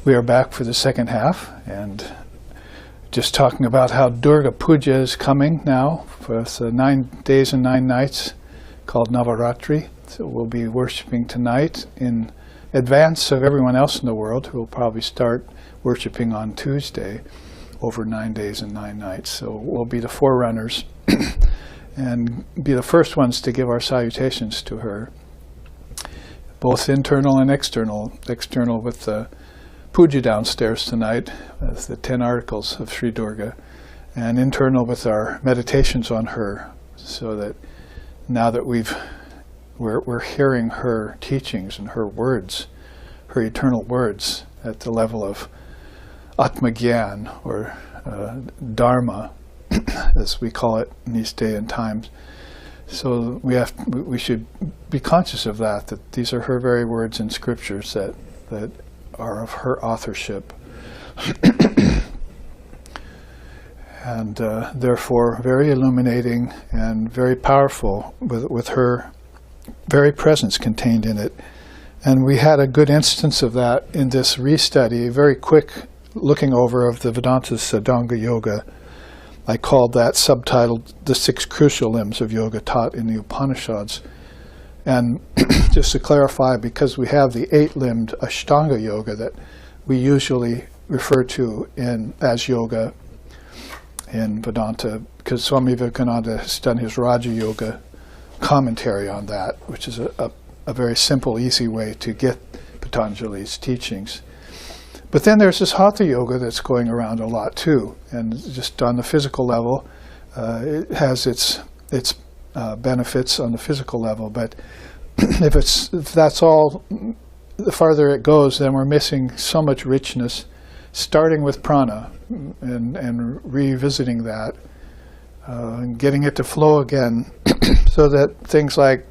We are back for the second half, and just talking about how Durga Puja is coming now for 9 days and 9 nights called Navaratri. So we'll be worshipping tonight in advance of everyone else in the world who will probably start worshipping on Tuesday over 9 days and 9 nights. So we'll be the forerunners and be the first ones to give our salutations to her, both internal and external. External with the puja downstairs tonight, with the 10 articles of Sri Durga, and internal with our meditations on her, so that now that we're hearing her teachings and her words, her eternal words, at the level of Atmagyan, or Dharma, as we call it in these day and times. So we should be conscious of that these are her very words in scriptures that are of her authorship. And therefore very illuminating and very powerful with her very presence contained in it. And we had a good instance of that in this restudy, a very quick looking over of the Vedanta Sadhanga Yoga. I called that subtitled The 6 Crucial Limbs of Yoga Taught in the Upanishads. And just to clarify, because we have the 8-limbed Ashtanga Yoga that we usually refer to as yoga in Vedanta, because Swami Vivekananda has done his Raja Yoga commentary on that, which is a very simple, easy way to get Patanjali's teachings. But then there's this Hatha Yoga that's going around a lot too, and just on the physical level, it has its benefits on the physical level. But if that's all, the farther it goes, then we're missing so much richness, starting with prana and revisiting that, and getting it to flow again, so that things like,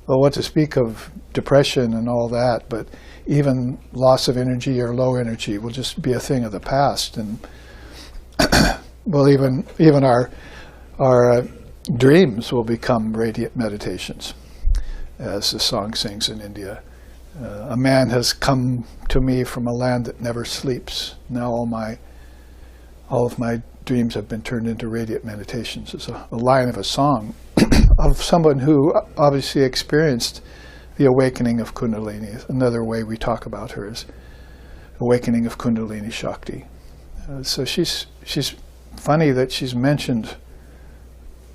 well, what to speak of depression and all that, but even loss of energy or low energy will just be a thing of the past. And well, even our dreams will become radiant meditations, as the song sings in India. A man has come to me from a land that never sleeps. Now all of my dreams have been turned into radiant meditations. It's a line of a song of someone who obviously experienced the awakening of Kundalini. Another way we talk about her is awakening of Kundalini Shakti. So she's funny that she's mentioned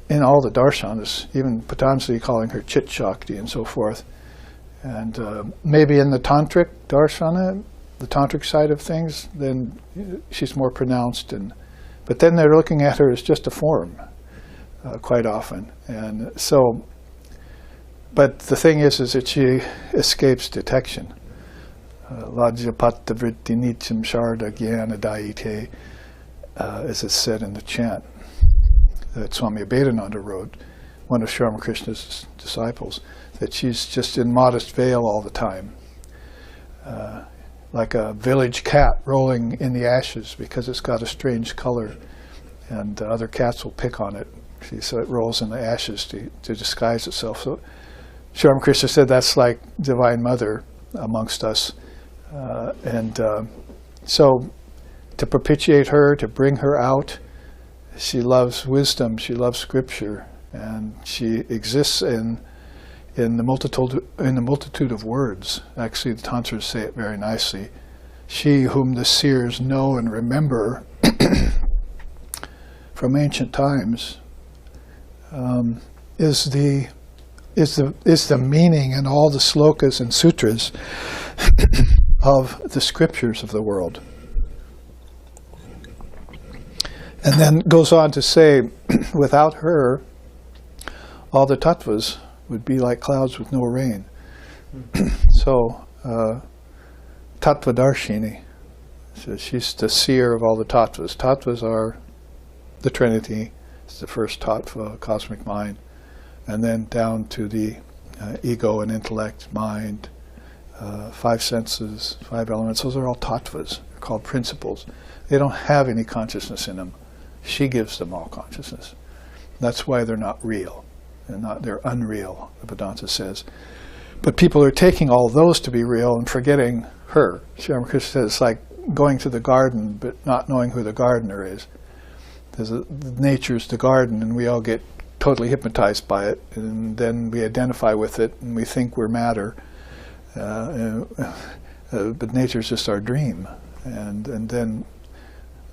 in all the darshanas, even Patanjali calling her Chit Shakti and so forth. And maybe in the Tantric darshana, the Tantric side of things, then she's more pronounced. But then they're looking at her as just a form quite often. And so, but the thing is that she escapes detection. Lajyapatta vritti nityam sharda jnana dayite, as it's said in the chant that Swami Abhedananda wrote, one of Sri Ramakrishna's disciples, that she's just in modest veil all the time, like a village cat rolling in the ashes because it's got a strange color, and other cats will pick on it. So it rolls in the ashes to disguise itself. So Sri Ramakrishna said that's like Divine Mother amongst us. So to propitiate her, to bring her out, she loves wisdom, she loves scripture, and she exists in the multitude of words. Actually, the Tantras say it very nicely. She whom the seers know and remember from ancient times is the meaning in all the slokas and sutras of the scriptures of the world. And then goes on to say, without her, all the tattvas would be like clouds with no rain. So, Tattvadarshini. So she's the seer of all the tattvas. Tattvas are the Trinity. It's the first tattva, cosmic mind. And then down to the ego and intellect, mind, 5 senses, 5 elements. Those are all tattvas. They're called principles. They don't have any consciousness in them. She gives them all consciousness. That's why they're not real. They're unreal, the Vedanta says. But people are taking all those to be real and forgetting her. Sri Ramakrishna says it's like going to the garden but not knowing who the gardener is. Nature's the garden, and we all get totally hypnotized by it, and then we identify with it, and we think we're matter. But nature's just our dream, and then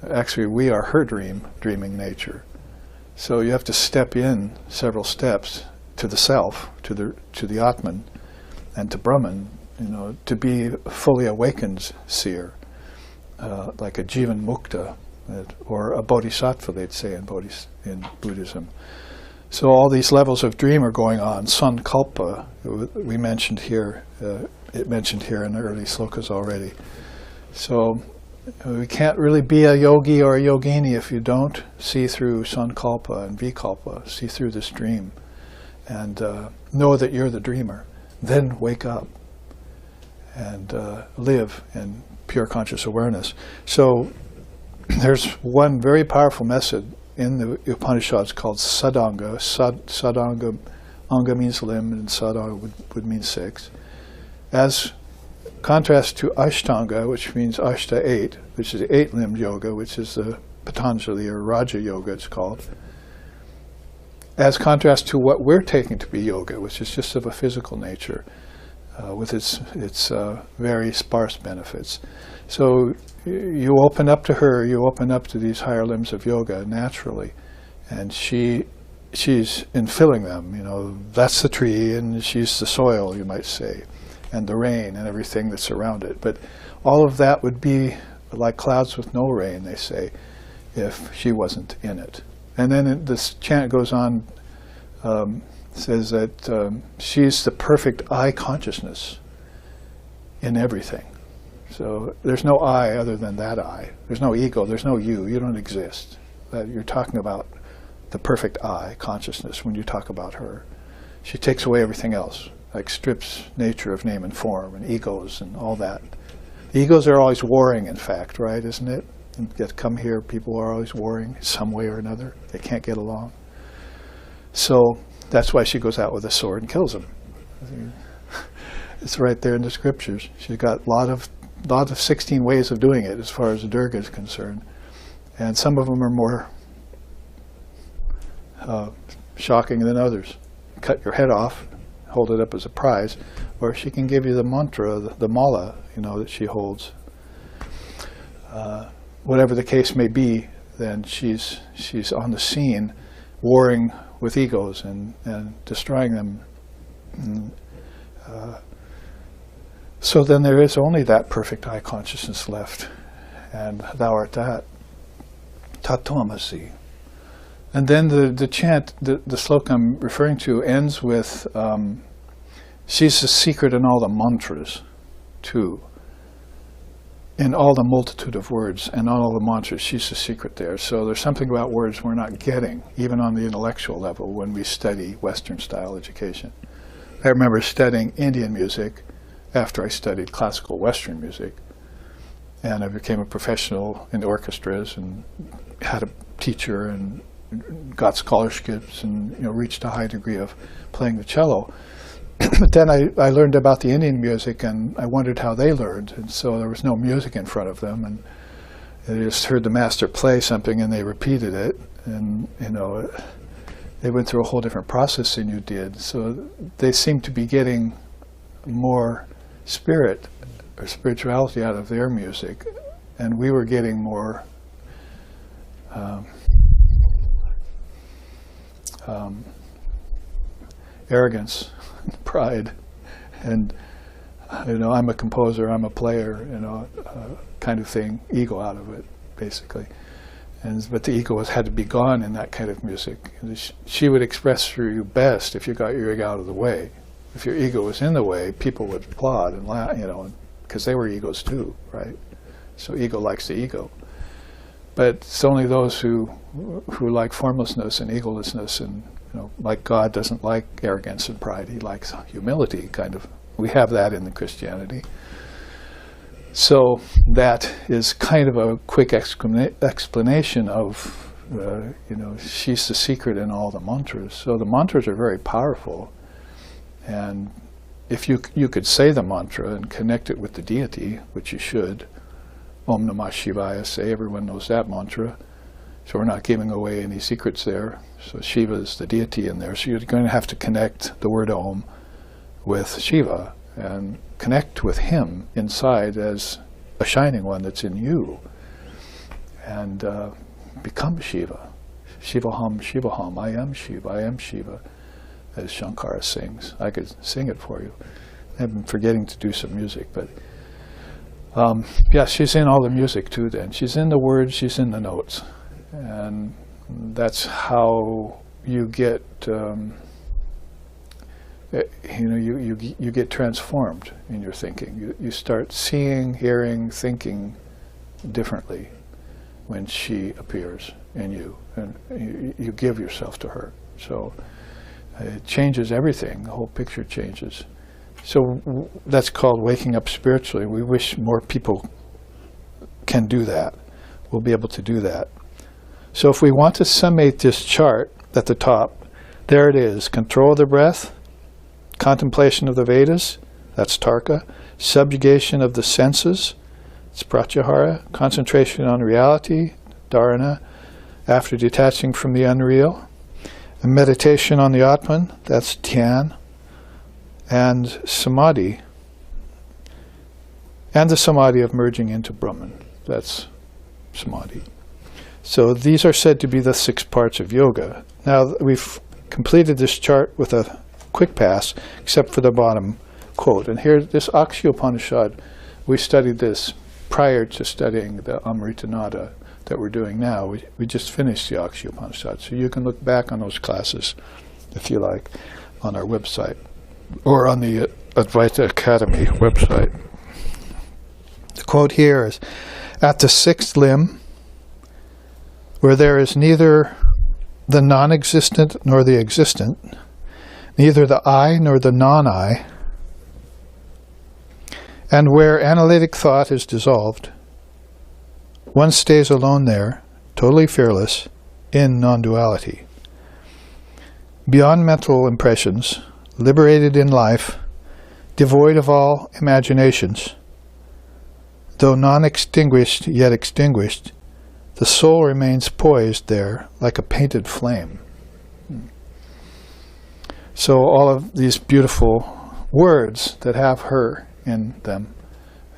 actually we are her dreaming nature. So you have to step in several steps to the self, to the Atman, and to Brahman, to be a fully awakened seer, like a Jivan Mukta, or a Bodhisattva, they'd say in Buddhism. So all these levels of dream are going on. Sankalpa, we mentioned here, it mentioned here in the early slokas already. So we can't really be a yogi or a yogini if you don't see through Sankalpa and Vikalpa, see through this dream, and know that you're the dreamer. Then wake up and live in pure conscious awareness. So there's one very powerful method in the Upanishads called Sadanga. Sadanga, Anga means limb, and Sadanga would mean 6. As contrast to Ashtanga, which means Ashta 8, which is the 8-limbed yoga, which is the Patanjali or Raja Yoga it's called. As contrast to what we're taking to be yoga, which is just of a physical nature, with its very sparse benefits. So you open up to her, you open up to these higher limbs of yoga naturally, and she's infilling them. That's the tree, and she's the soil, you might say, and the rain and everything that's around it. But all of that would be like clouds with no rain, they say, if she wasn't in it. And then this chant goes on, says that she's the perfect I consciousness in everything. So there's no I other than that I. There's no ego, there's no you. You don't exist. You're talking about the perfect I consciousness when you talk about her. She takes away everything else, like strips nature of name and form and egos and all that. The egos are always warring, in fact, right, isn't it? That come here, people are always warring some way or another. They can't get along. So that's why she goes out with a sword and kills them. It's right there in the scriptures. She's got a lot of 16 ways of doing it as far as the Durga is concerned. And some of them are more shocking than others. Cut your head off, hold it up as a prize, or she can give you the mantra, the mala, that she holds. Whatever the case may be, then she's on the scene, warring with egos and destroying them. And, so then there is only that perfect I consciousness left, and thou art that. Tatvamasi. And then the chant, the sloka I'm referring to, ends with, she's the secret in all the mantras, too. In all the multitude of words and all the mantras, she's the secret there. So there's something about words we're not getting, even on the intellectual level, when we study Western-style education. I remember studying Indian music after I studied classical Western music, and I became a professional in orchestras and had a teacher and got scholarships and reached a high degree of playing the cello. But then I learned about the Indian music, and I wondered how they learned, and so there was no music in front of them, and they just heard the master play something and they repeated it, and they went through a whole different process than you did. So they seemed to be getting more spirit or spirituality out of their music, and we were getting more arrogance, pride, and I'm a composer, I'm a player, kind of thing, ego out of it, basically. But the ego had to be gone in that kind of music. She would express through you best if you got your ego out of the way. If your ego was in the way, people would applaud and laugh, because they were egos too, right? So ego likes the ego. But it's only those who like formlessness and egolessness, and like God doesn't like arrogance and pride. He likes humility, kind of. We have that in the Christianity. So that is kind of a quick explanation of, she's the secret in all the mantras. So the mantras are very powerful, and if you could say the mantra and connect it with the deity, which you should, Om Namah Shivaya, say, everyone knows that mantra. So we're not giving away any secrets there. So Shiva is the deity in there. So you're going to have to connect the word Om with Shiva and connect with him inside as a shining one that's in you. And become Shiva. Shivaham, I am Shiva, as Shankara sings. I could sing it for you. I've been forgetting to do some music, but yeah, she's in all the music too then. She's in the words, she's in the notes. And that's how you get, you get transformed in your thinking. You start seeing, hearing, thinking differently when she appears in you, and you give yourself to her. So it changes everything. The whole picture changes. So that's called waking up spiritually. We wish more people can do that. We'll be able to do that. So if we want to summate this chart at the top, there it is. Control of the breath, contemplation of the Vedas, that's Tarka, subjugation of the senses, it's Pratyahara, concentration on reality, Dharana, after detaching from the unreal, and meditation on the Atman, that's Dhyan, and Samadhi, and the Samadhi of merging into Brahman, that's Samadhi. So these are said to be the 6 parts of yoga. Now we've completed this chart with a quick pass, except for the bottom quote. And here, this Upanishad, we studied this prior to studying the Amrita-Nada that we're doing now. We just finished the Upanishad. So you can look back on those classes, if you like, on our website, or on the Advaita Academy website. The quote here is, at the 6th limb, where there is neither the non-existent nor the existent, neither the I nor the non-I, and where analytic thought is dissolved, one stays alone there, totally fearless, in non-duality. Beyond mental impressions, liberated in life, devoid of all imaginations, though non-extinguished yet extinguished, the soul remains poised there like a painted flame. So all of these beautiful words that have her in them,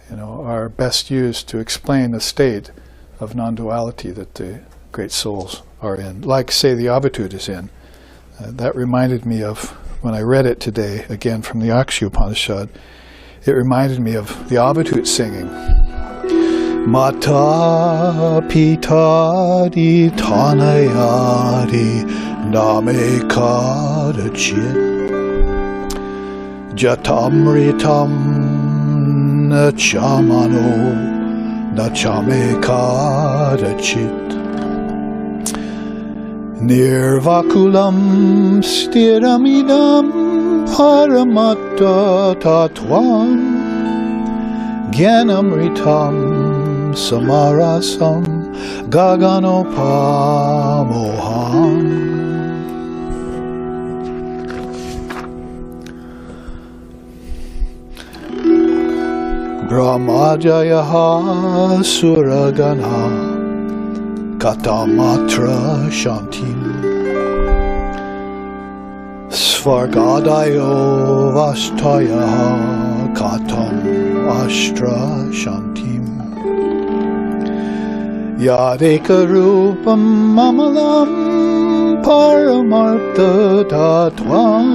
are best used to explain the state of non-duality that the great souls are in. Like, say, the Abhitude is in. That reminded me of, when I read it today, again from the Upanishad, it reminded me of the Abhitude singing. Mata pitadi tanayadi name kadachit jatamritam nachamano nachame kadachit nirvakulam stiramidam paramatta tatvam gyanamritam samarasam gaganopamoham. Brahmajayaha suragana katamatra shantim svargadayo vastayaha katam ashtra shantim Yadeka rupam mamalam paramartha tatvam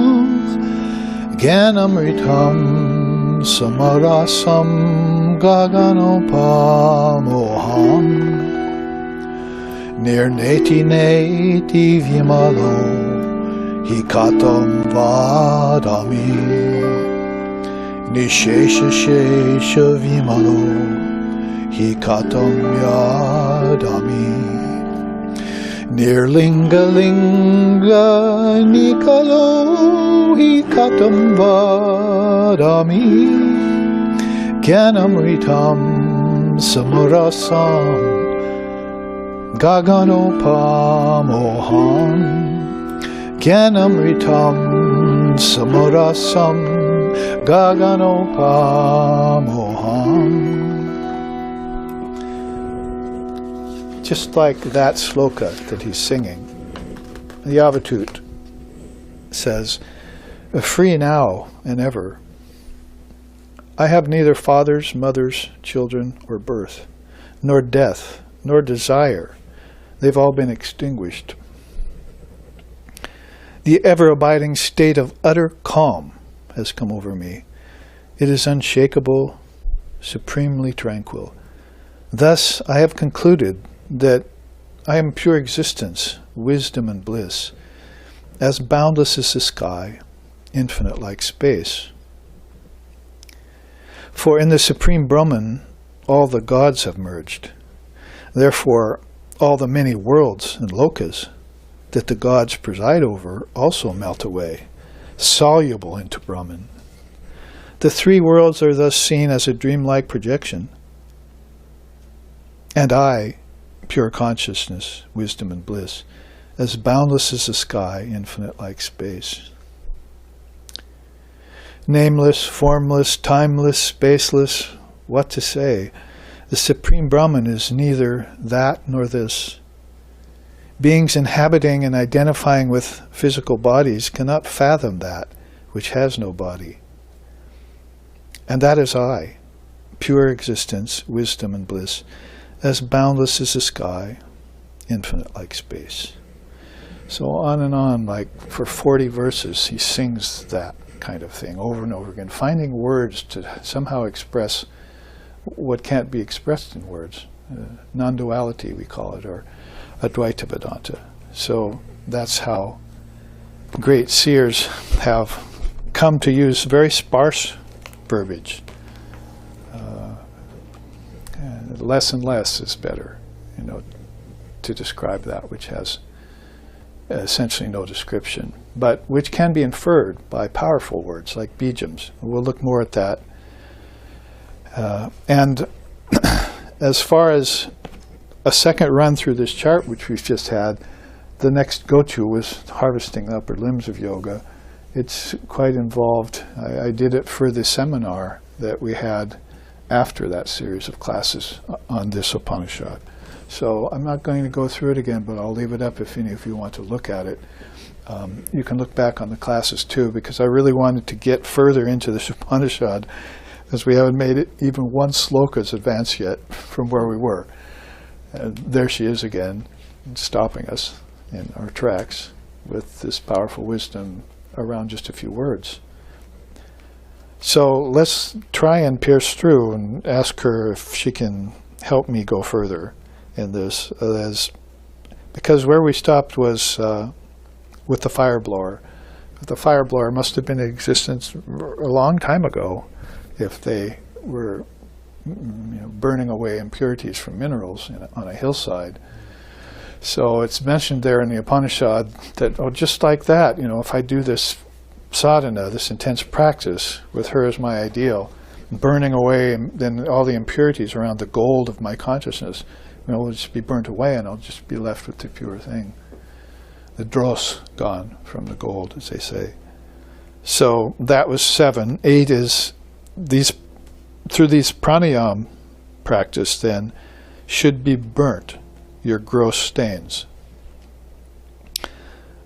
Gyanamritam samarasam gaganopamoham Nirneti neti vimalo hikatam vadami Nishesha shesha vimalo hikatam yadami Nirlinga linga nikalo hikatam vadami Gyanamritam samarasam gaganopamoham Gyanamritam samarasam Gaganopamoham. Just like that sloka that he's singing, the Avatut says, free now and ever. I have neither fathers, mothers, children, or birth, nor death, nor desire. They've all been extinguished. The ever-abiding state of utter calm has come over me. It is unshakable, supremely tranquil. Thus I have concluded that I am pure existence, wisdom and bliss, as boundless as the sky, infinite like space. For in the Supreme Brahman, all the gods have merged. Therefore, all the many worlds and lokas that the gods preside over also melt away, soluble into Brahman. The three worlds are thus seen as a dreamlike projection. And I, pure consciousness, wisdom and bliss, as boundless as the sky, infinite like space. Nameless, formless, timeless, spaceless, what to say? The Supreme Brahman is neither that nor this. Beings inhabiting and identifying with physical bodies cannot fathom that which has no body. And that is I, pure existence, wisdom and bliss, as boundless as the sky, infinite like space. So on, like for 40 verses, he sings that kind of thing over and over again, finding words to somehow express what can't be expressed in words. Non-duality, we call it, or Advaita Vedanta. So that's how great seers have come to use very sparse verbiage. Less and less is better, to describe that which has essentially no description, but which can be inferred by powerful words like bijams. We'll look more at that. And as far as a second run through this chart, which we've just had, the next go-to was harvesting the upper limbs of yoga. It's quite involved. I did it for the seminar that we had after that series of classes on this Upanishad. So I'm not going to go through it again, but I'll leave it up if any of you want to look at it. You can look back on the classes too, because I really wanted to get further into this Upanishad, because we haven't made it even one sloka's advance yet from where we were. And there she is again, stopping us in our tracks with this powerful wisdom around just a few words. So let's try and pierce through and ask her if she can help me go further in this. Because where we stopped was with the fire blower. The fire blower must have been in existence a long time ago if they were burning away impurities from minerals on a hillside. So it's mentioned there in the Upanishad that, just like that, if I do this sadhana, this intense practice with her as my ideal, burning away then all the impurities around the gold of my consciousness, will just be burnt away and I'll just be left with the pure thing. The dross gone from the gold, as they say. So that was 7. 8 is through these pranayama practice then should be burnt, your gross stains.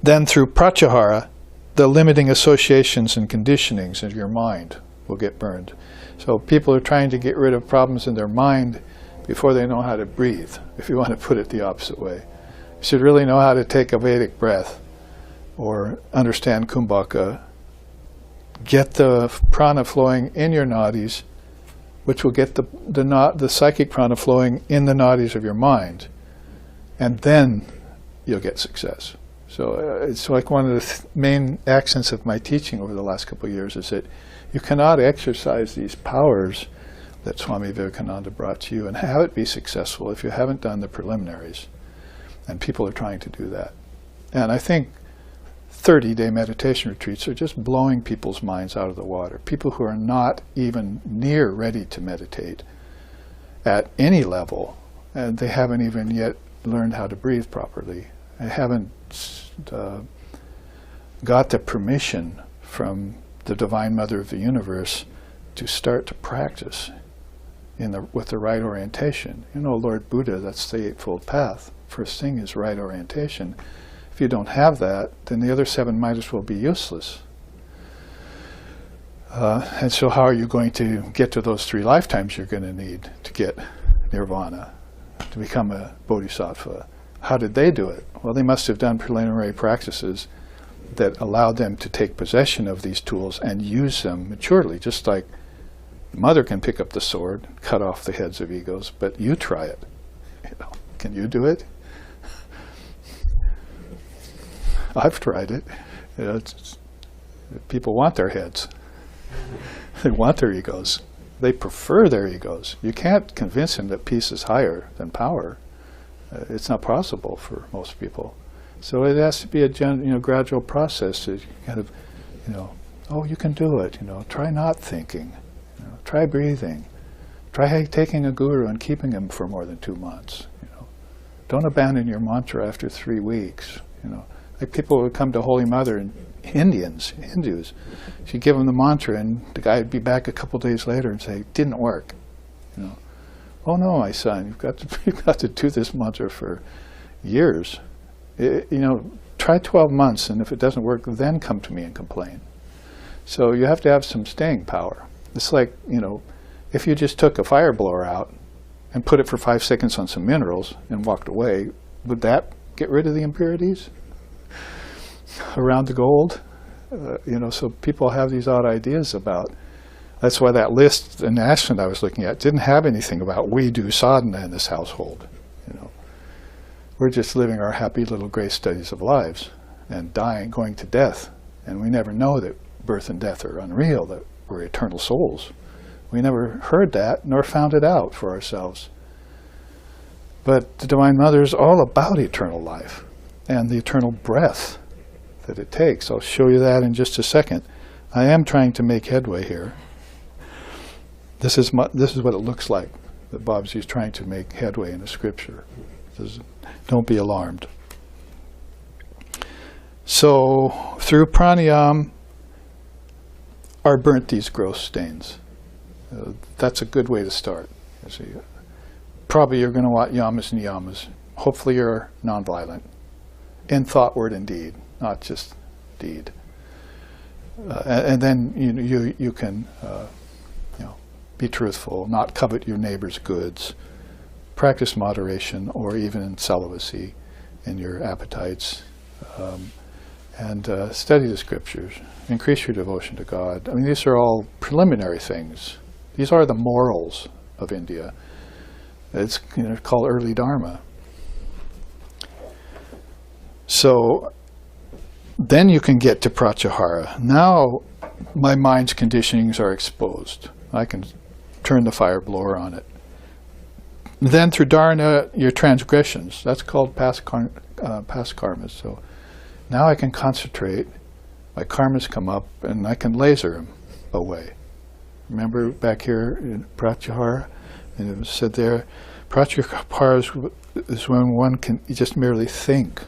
Then through pratyahara, the limiting associations and conditionings of your mind will get burned. So people are trying to get rid of problems in their mind before they know how to breathe, if you want to put it the opposite way. You should really know how to take a Vedic breath or understand Kumbhaka. Get the prana flowing in your nadis, which will get the psychic prana flowing in the nadis of your mind, and then you'll get success. So it's like one of the main accents of my teaching over the last couple of years is that you cannot exercise these powers that Swami Vivekananda brought to you and have it be successful if you haven't done the preliminaries. And people are trying to do that. And I think 30-day meditation retreats are just blowing people's minds out of the water. People who are not even near ready to meditate at any level, and they haven't even yet learned how to breathe properly. They haven't got the permission from the Divine Mother of the Universe to start to practice with the right orientation. You know, Lord Buddha, that's the Eightfold Path. First thing is right orientation. If you don't have that, then the other 7 might as well be useless. And so how are you going to get to those 3 lifetimes you're going to need to get nirvana, to become a bodhisattva? How did they do it? Well, they must have done preliminary practices that allowed them to take possession of these tools and use them maturely, just like the mother can pick up the sword, cut off the heads of egos, but you try it. You know, can you do it? I've tried it. You know, people want their heads. They want their egos. They prefer their egos. You can't convince them that peace is higher than power. It's not possible for most people. So it has to be a gradual process. You kind of, oh, you can do it. Try not thinking. Try breathing. Try taking a guru and keeping him for more than 2 months. Don't abandon your mantra after 3 weeks. Like people would come to Holy Mother and Hindus, she'd give them the mantra and the guy would be back a couple days later and say, didn't work. Oh no, my son, you've got to do this mantra for years. Try 12 months, and if it doesn't work, then come to me and complain. So you have to have some staying power. It's like, if you just took a fire blower out and put it for 5 seconds on some minerals and walked away, would that get rid of the impurities around the gold? So people have these odd ideas about. That's why that list in Ashland I was looking at didn't have anything about we do sadhana in this household. We're just living our happy little grace studies of lives and dying, going to death. And we never know that birth and death are unreal, that we're eternal souls. We never heard that nor found it out for ourselves. But the Divine Mother is all about eternal life and the eternal breath that it takes. I'll show you that in just a second. I am trying to make headway here. This is what it looks like, that Babaji is trying to make headway in the scripture. Don't be alarmed. So, through pranayama are burnt these gross stains. That's a good way to start. Probably you're going to want yamas and niyamas. Hopefully you're nonviolent. In thought, word, and deed, not just deed. And then you can be truthful, not covet your neighbor's goods, practice moderation or even celibacy in your appetites, and study the scriptures, increase your devotion to God. I mean, these are all preliminary things. These are the morals of India. It's called early Dharma. So then you can get to pratyahara. Now my mind's conditionings are exposed. I can turn the fire blower on it. Then through dharana, your transgressions. That's called past karmas. So now I can concentrate. My karmas come up and I can laser them away. Remember back here in pratyahara? And it was said there, pratyahara is when one can just merely think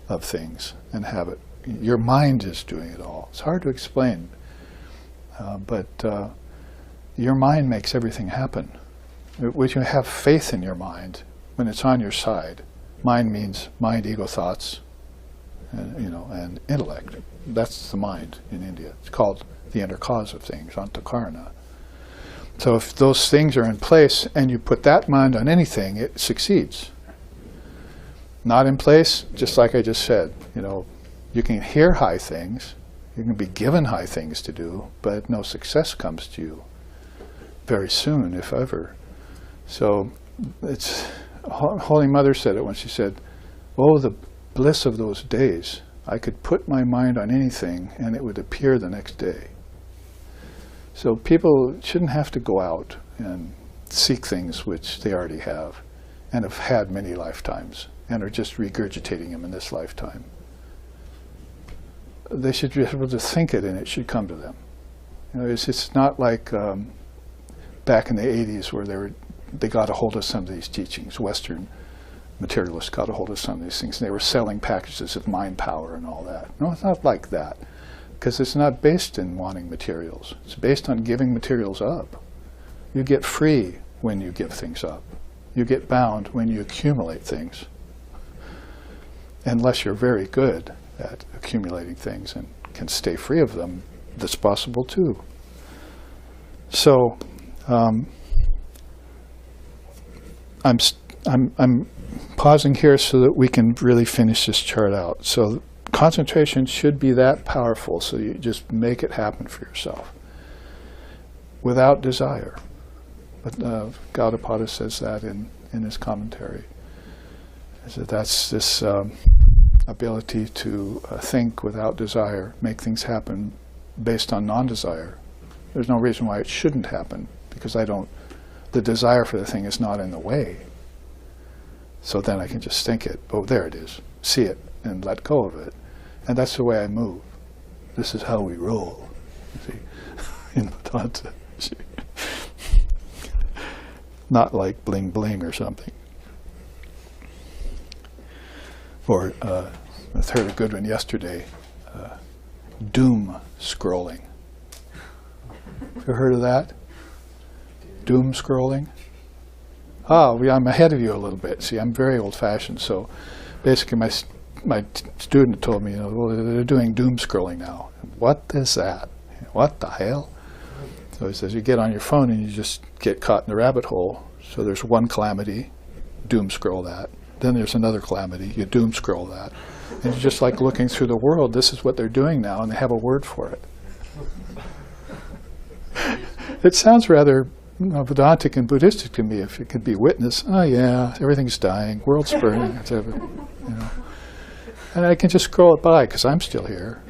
of things and have it. Your mind is doing it all. It's hard to explain. But your mind makes everything happen. When you have faith in your mind, when it's on your side, mind means mind, ego, thoughts, and intellect. That's the mind in India. It's called the inner cause of things, antakarana. So if those things are in place and you put that mind on anything, it succeeds. Not in place, just like I just said, you can hear high things, you can be given high things to do, but no success comes to you very soon, if ever. So Holy Mother said it when she said, oh, the bliss of those days. I could put my mind on anything and it would appear the next day. So people shouldn't have to go out and seek things which they already have and have had many lifetimes and are just regurgitating them in this lifetime. They should be able to think it and it should come to them. It's not like back in the 80s where they got a hold of some of these teachings. Western materialists got a hold of some of these things and they were selling packages of mind power and all that. No, it's not like that. because it's not based in wanting materials. It's based on giving materials up. You get free when you give things up. You get bound when you accumulate things. Unless you're very good at accumulating things and can stay free of them, that's possible too. So I'm pausing here so that we can really finish this chart out. So concentration should be that powerful, so you just make it happen for yourself without desire. But Gaudapada says that in his commentary. That's this ability to think without desire, make things happen based on non-desire. There's no reason why it shouldn't happen, because the desire for the thing is not in the way. So then I can just think it, oh, there it is, see it, and let go of it. And that's the way I move. This is how we roll, you see, in Vedanta. Not like bling bling or something. Or I heard a good one yesterday, doom scrolling. You heard of that? Doom scrolling? I'm ahead of you a little bit. See, I'm very old-fashioned, so basically my student told me, well, they're doing doom scrolling now. What is that? What the hell? So he says, you get on your phone and you just get caught in the rabbit hole. So there's one calamity, doom scroll that. Then there's another calamity, you doom scroll that. And you're just like looking through the world, this is what they're doing now, and they have a word for it. It sounds rather Vedantic and Buddhistic to me, if it could be witness. Oh yeah, everything's dying, world's burning, etc. You know. And I can just scroll it by because I'm still here.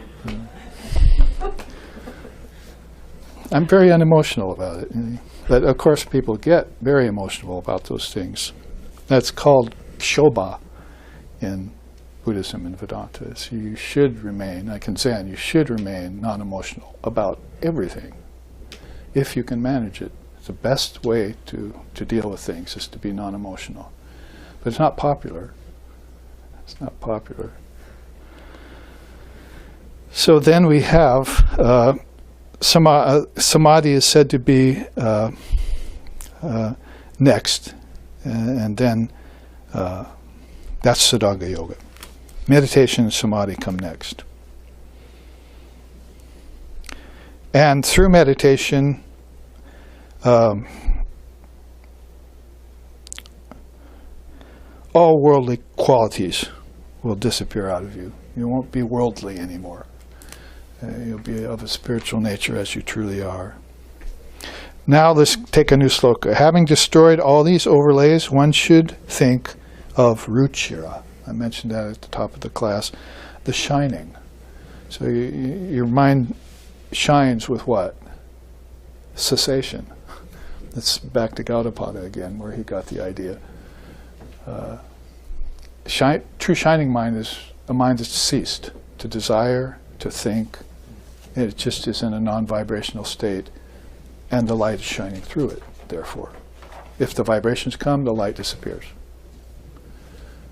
I'm very unemotional about it. But of course people get very emotional about those things. That's called Shobha in Buddhism and Vedanta. So you should remain, like in Zen, you should remain non-emotional about everything, if you can manage it. The best way to deal with things is to be non-emotional. But it's not popular. It's not popular. So then we have samadhi is said to be next, and then that's Siddhagga Yoga. Meditation and samadhi come next. And through meditation, all worldly qualities will disappear out of you. You won't be worldly anymore. You'll be of a spiritual nature as you truly are. Now let's take a new sloka. Having destroyed all these overlays, one should think of ruchira. I mentioned that at the top of the class. The shining. So your mind shines with what? Cessation. That's back to Gaudapada again, where he got the idea. True shining mind is a mind that's ceased to desire, to think. It just is in a non-vibrational state, and the light is shining through it, therefore. If the vibrations come, the light disappears.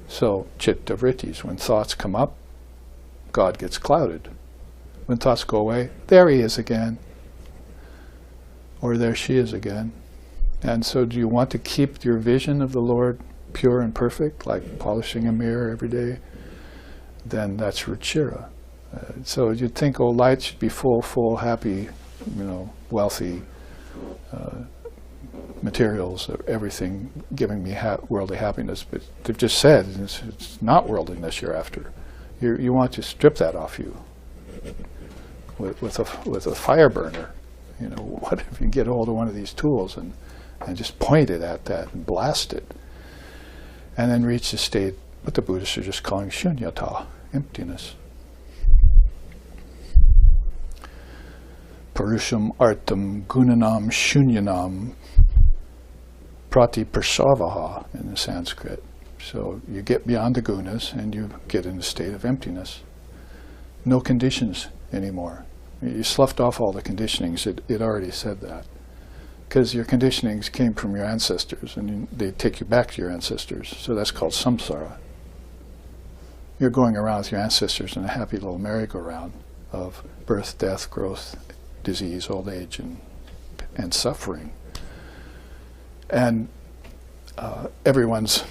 So, chitta vrittis, when thoughts come up, God gets clouded. When thoughts go away, there he is again. Or there she is again. And so do you want to keep your vision of the Lord pure and perfect, like polishing a mirror every day? Then that's ruchira. So you'd think, oh, light should be full, happy, wealthy, materials, everything giving me worldly happiness. But they've just said it's not worldliness you're after. You want to strip that off you with a fire burner. What if you get hold of one of these tools and just point it at that and blast it, and then reach the state what the Buddhists are just calling shunyata, emptiness. Parusham artam gunanam shunyanam pratiparsavaha in the Sanskrit. So you get beyond the gunas and you get in a state of emptiness. No conditions anymore. You sloughed off all the conditionings. It already said that. Because your conditionings came from your ancestors, and they take you back to your ancestors. So that's called samsara. You're going around with your ancestors in a happy little merry-go-round of birth, death, growth, disease, old age, and suffering. And everyone's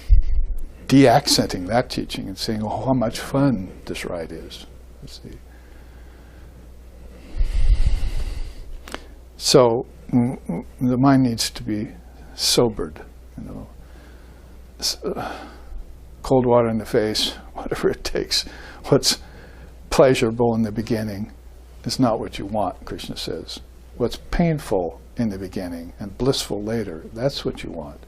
de-accenting that teaching and saying, oh, how much fun this ride is. Let's see. So the mind needs to be sobered, cold water in the face, whatever it takes. What's pleasurable in the beginning is not what you want, Krishna says. What's painful in the beginning and blissful later, that's what you want.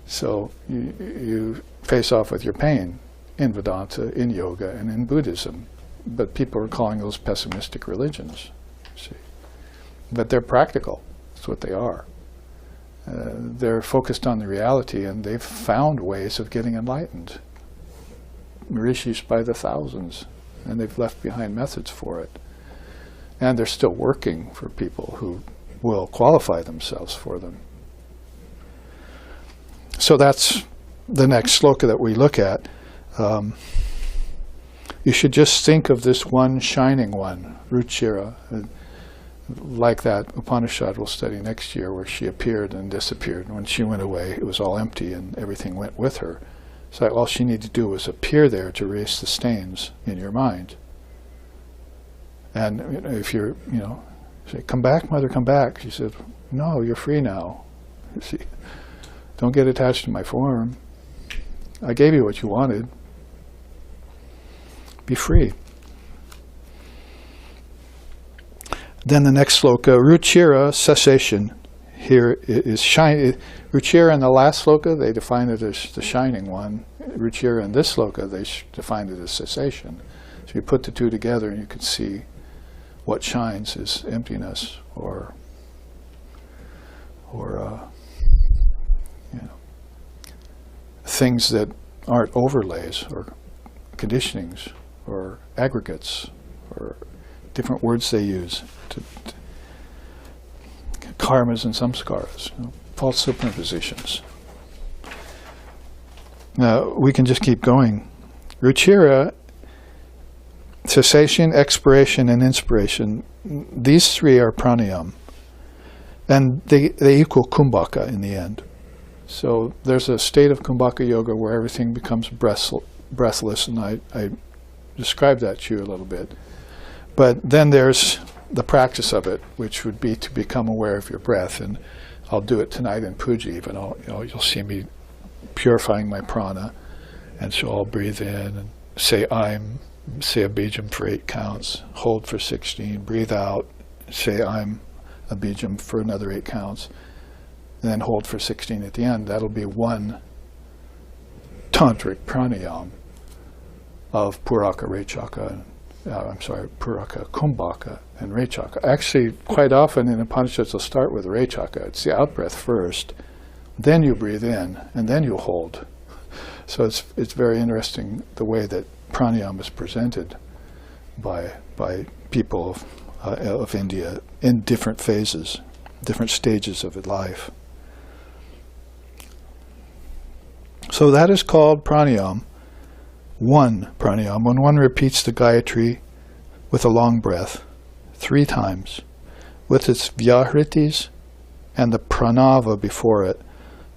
So you face off with your pain in Vedanta, in yoga, and in Buddhism. But people are calling those pessimistic religions, see. But they're practical. That's what they are. They're focused on the reality, and they've found ways of getting enlightened. Rishis by the thousands, and they've left behind methods for it. And they're still working for people who will qualify themselves for them. So that's the next sloka that we look at. You should just think of this one shining one, Ruchira, like that Upanishad we'll study next year, where she appeared and disappeared. And when she went away, it was all empty and everything went with her. So all she needed to do was appear there to erase the stains in your mind. And if you're, say, come back, mother, come back. She said, no, you're free now. See, don't get attached to my form. I gave you what you wanted. Be free. Then the next sloka, Ruchira, cessation. Here is shine. Ruchira in the last sloka, they define it as the shining one. Ruchira in this sloka, they define it as cessation. So you put the two together and you can see what shines is emptiness or things that aren't overlays or conditionings or aggregates or different words they use to karmas and samskaras, false superpositions. Now we can just keep going. Ruchira, cessation, expiration, and inspiration, these three are pranayam. And they equal kumbhaka in the end. So there's a state of kumbhaka yoga where everything becomes breathless, and I described that to you a little bit. But then there's the practice of it, which would be to become aware of your breath. And I'll do it tonight in puja even. You'll see me purifying my prana. And so I'll breathe in and say I'm, say a bijam for 8 counts, hold for 16, breathe out, say I'm a bijam for another 8 counts, and then hold for 16 at the end. That'll be one tantric pranayam of Puraka, Rechaka, Puraka, Kumbhaka, and Rechaka. Actually, quite often in Upanishads, they'll start with Rechaka. It's the out-breath first, then you breathe in, and then you hold. So it's very interesting the way that pranayama is presented by people of India in different phases, different stages of life. So that is called pranayama. One pranayama, when one repeats the Gayatri with a long breath 3 times, with its vyahritis and the pranava before it,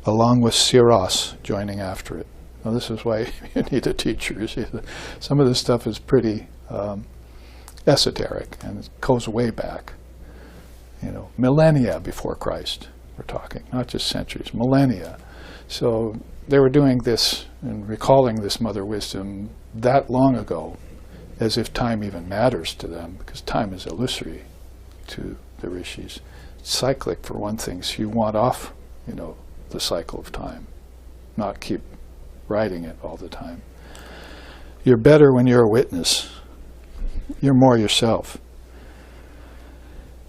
along with siras joining after it. Now this is why you need a teacher. You see, some of this stuff is pretty esoteric, and it goes way back. Millennia before Christ, we're talking, not just centuries, millennia. So they were doing this and recalling this mother wisdom that long ago, as if time even matters to them, because time is illusory to the rishis. It's cyclic for one thing, so you want off, the cycle of time, not keep riding it all the time. You're better when you're a witness. You're more yourself.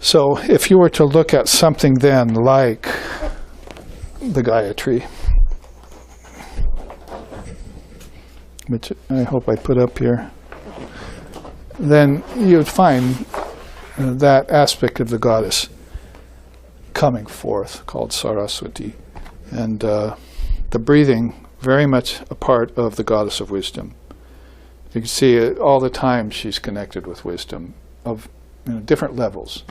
So if you were to look at something then like the Gayatri, which I hope I put up here, then you'd find that aspect of the goddess coming forth, called Saraswati, and the breathing very much a part of the goddess of wisdom. You can see it all the time. She's connected with wisdom of different levels.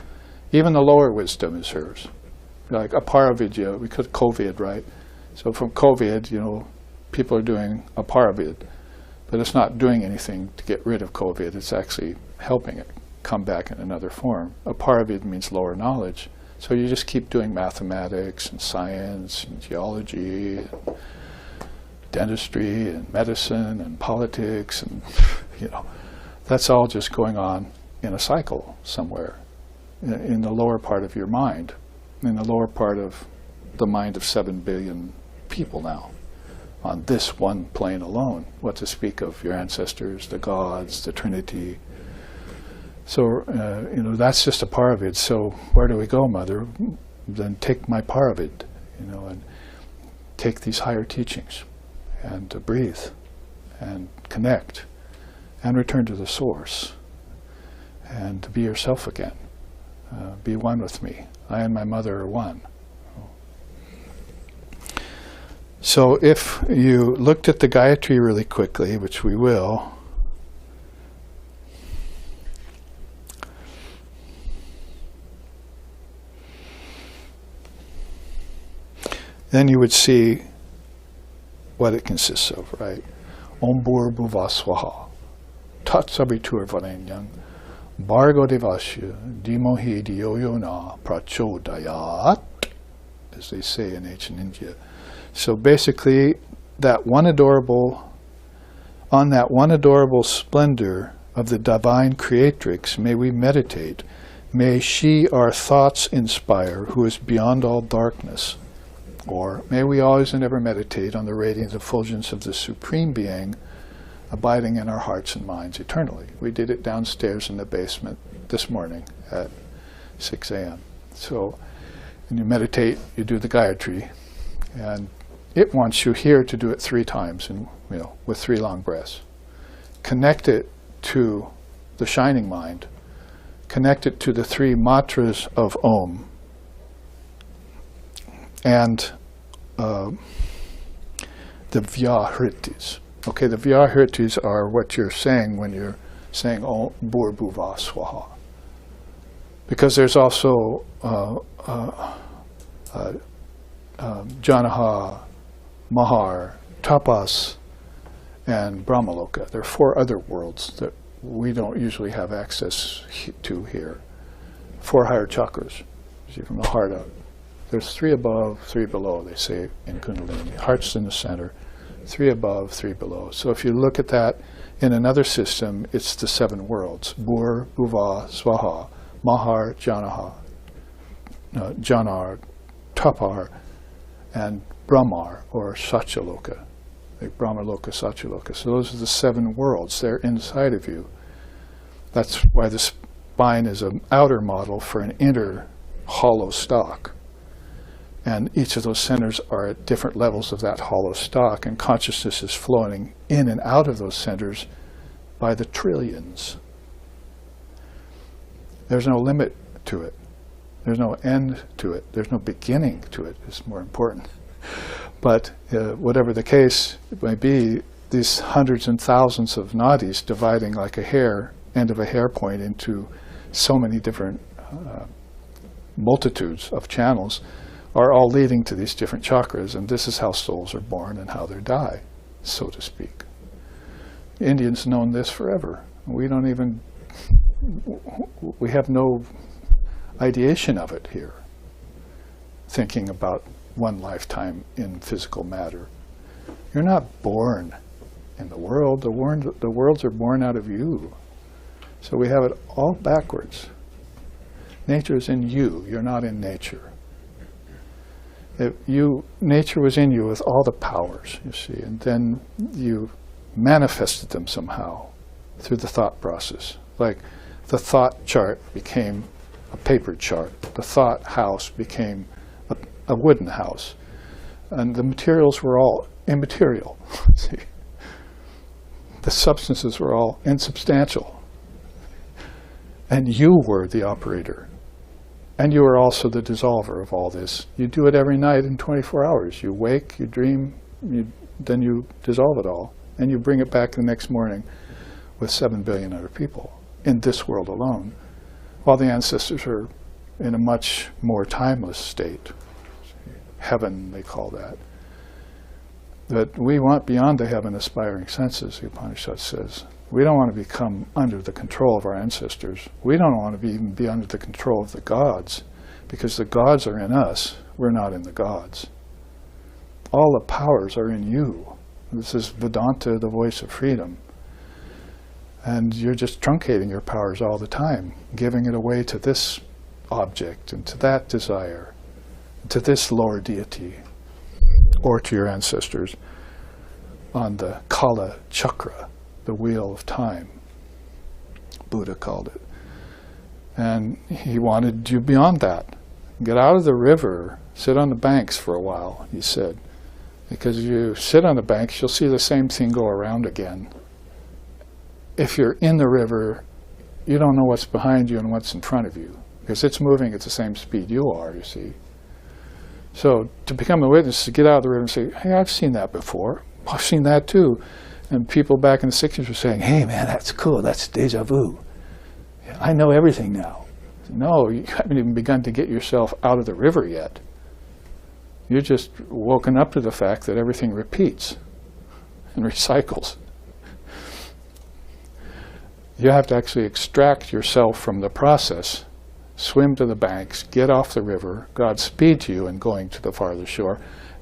Even the lower wisdom is hers. Like aparavidya, we could COVID, right? So from COVID, people are doing aparavid, but it's not doing anything to get rid of COVID. It's actually helping it come back in another form. Aparavid means lower knowledge. So you just keep doing mathematics and science and geology and dentistry and medicine and politics and, that's all just going on in a cycle somewhere in the lower part of your mind, in the lower part of the mind of 7 billion people now, on this one plane alone, what to speak of your ancestors, the gods, the Trinity. So, that's just a paravid. So where do we go, Mother? Then take my paravid, and take these higher teachings and to breathe and connect and return to the source and to be yourself again. Be one with me. I and my mother are one. So if you looked at the Gayatri really quickly, which we will, then you would see what it consists of, right? Om Bhur Bhuva Swaha, Tat Sabitur Varenyam, Bhargo Devasya, Dhimohi Dhiyo Yo Na Prachodayat, as they say in ancient India. So basically, on that one adorable splendor of the divine creatrix, may we meditate. May she our thoughts inspire, who is beyond all darkness. Or may we always and ever meditate on the radiant effulgence of the Supreme Being, abiding in our hearts and minds eternally. We did it downstairs in the basement this morning at 6 a.m. So when you meditate, you do the Gayatri, and it wants you here to do it 3 times, and with 3 long breaths. Connect it to the shining mind. Connect it to the 3 matras of Om. And the Vyahritis. Okay, the Vyahritis are what you're saying when you're saying Om Bhur Bhuva Swaha. Because there's also Janaha, Mahar, Tapas, and Brahmaloka. There are 4 other worlds that we don't usually have access to here. 4 higher chakras, see, from the heart up. There's 3 above, 3 below, they say in Kundalini. Heart's in the center, 3 above, 3 below. So if you look at that in another system, it's the 7 worlds. Bhur, Bhuva, Swaha, Mahar, Janaha, Janar, Tapar, and Brahmar, or Satyaloka. Like Brahmaloka, Satyaloka. So those are the 7 worlds. They're inside of you. That's why the spine is an outer model for an inner hollow stalk. And each of those centers are at different levels of that hollow stalk, and consciousness is flowing in and out of those centers by the trillions. There's no limit to it. There's no end to it. There's no beginning to it. It's more important. But whatever the case may be, these hundreds and thousands of nadis dividing like a hair, end of a hair point, into so many different multitudes of channels are all leading to these different chakras, and this is how souls are born and how they die, so to speak. Indians known this forever. We have no ideation of it here, thinking about one lifetime in physical matter. You're not born in the world. The worlds are born out of you. So we have it all backwards. Nature is in you. You're not in nature. Nature was in you with all the powers, you see, and then you manifested them somehow through the thought process. Like the thought chart became a paper chart. The thought house became a wooden house. And the materials were all immaterial. See? The substances were all insubstantial. And you were the operator. And you are also the dissolver of all this. You do it every night in 24 hours. You wake, you dream, then you dissolve it all. And you bring it back the next morning with 7 billion other people in this world alone, while the ancestors are in a much more timeless state. Heaven, they call that. But we want beyond the heaven-aspiring senses, the Upanishad says. We don't want to become under the control of our ancestors. We don't want to even be under the control of the gods, because the gods are in us. We're not in the gods. All the powers are in you. This is Vedanta, the voice of freedom. And you're just truncating your powers all the time, giving it away to this object and to that desire, to this lower deity, or to your ancestors on the Kala Chakra, the wheel of time, Buddha called it. And he wanted you beyond that. Get out of the river, sit on the banks for a while, he said. Because you sit on the banks, you'll see the same thing go around again. If you're in the river, you don't know what's behind you and what's in front of you, because it's moving at the same speed you are, you see. So to become a witness, to get out of the river and say, hey, I've seen that before. I've seen that too. And people back in the 60s were saying, hey man, that's cool, that's deja vu. I know everything now. No, you haven't even begun to get yourself out of the river yet. You're just woken up to the fact that everything repeats and recycles. You have to actually extract yourself from the process, swim to the banks, get off the river, Godspeed to you in going to the farther shore,